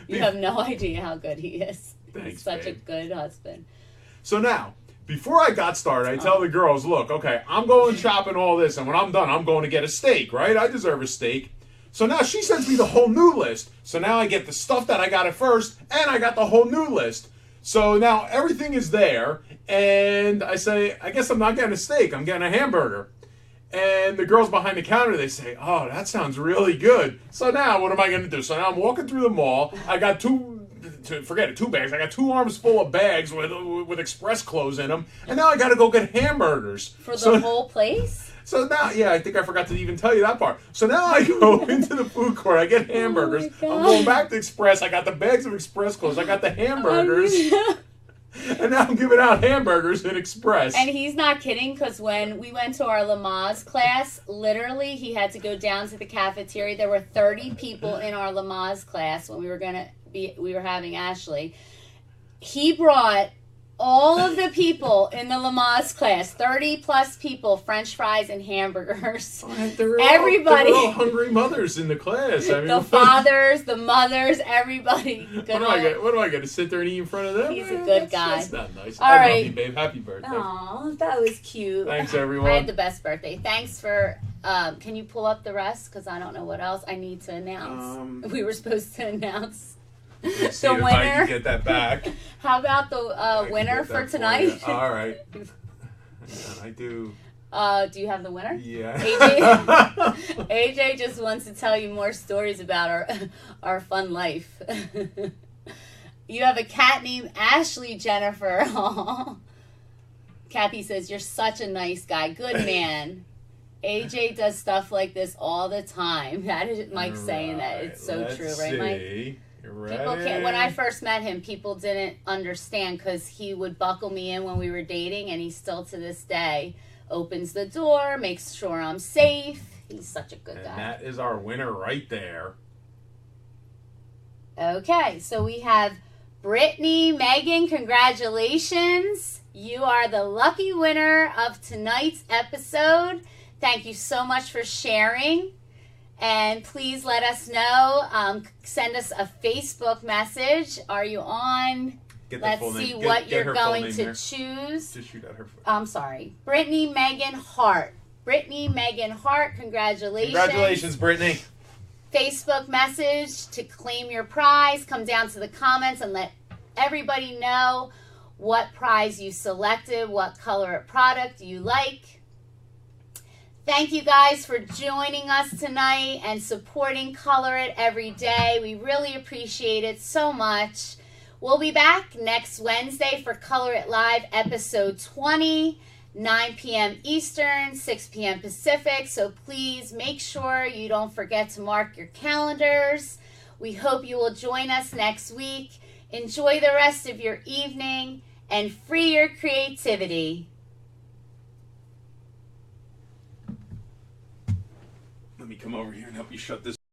You have no idea how good he is. Thanks, he's such babe. a good husband. So now, before I got started, I tell the girls, look, okay, I'm going shopping all this, and when I'm done, I'm going to get a steak, right? I deserve a steak. So now she sends me the whole new list. So now I get the stuff that I got at first, and I got the whole new list. So now everything is there, and I say, I guess I'm not getting a steak, I'm getting a hamburger. And the girls behind the counter, they say, oh, that sounds really good. So now what am I going to do? So now I'm walking through the mall. I got two bags. I got 2 arms full of bags with Express clothes in them. And now I got to go get hamburgers. For the whole place? So now, yeah, I think I forgot to even tell you that part. So now I go into the food court. I get hamburgers. I'm going back to Express. I got the bags of Express clothes. I got the hamburgers. And now I'm giving out hamburgers in Express. And he's not kidding, because when we went to our Lamaze class, literally he had to go down to the cafeteria. There were 30 people in our Lamaze class when we were having Ashley. He brought all of the people in the Lamaze class, 30 plus people, French fries and hamburgers. Everybody. They're all hungry mothers in the class. I mean, the fathers, the mothers, everybody. What do I get to sit there and eat in front of them? He's a good guy. That's not nice. All I right. love you, babe. Happy birthday. Aw, that was cute. Thanks, everyone. I had the best birthday. Thanks for. Can you pull up the rest? Because I don't know what else I need to announce. We were supposed to announce Let's the see if I winner. can get that back. How about the winner for tonight? All right. I do. Do you have the winner? Yeah. AJ just wants to tell you more stories about our fun life. You have a cat named Ashley, Jennifer. Aww. Kathy says, you're such a nice guy. Good man. AJ does stuff like this all the time. That is Mike saying that. It's so true, right, Mike? People can't. When I first met him, people didn't understand because he would buckle me in when we were dating, and he still to this day opens the door, makes sure I'm safe. He's such a good guy. And that is our winner right there. Okay, so we have Brittany, Megan, congratulations. You are the lucky winner of tonight's episode. Thank you so much for sharing. And please let us know. Send us a Facebook message. Are you on? Let's see what you're going to choose. Just shoot at her. I'm sorry. Brittany Megan Hart. Brittany Megan Hart, congratulations. Congratulations, Brittany. Facebook message to claim your prize. Come down to the comments and let everybody know what prize you selected, what ColorIt product you like. Thank you guys for joining us tonight and supporting ColorIt every day. We really appreciate it so much. We'll be back next Wednesday for ColorIt Live episode 20, 9 p.m. Eastern, 6 p.m. Pacific. So please make sure you don't forget to mark your calendars. We hope you will join us next week. Enjoy the rest of your evening and free your creativity. Let me come over here and help you shut this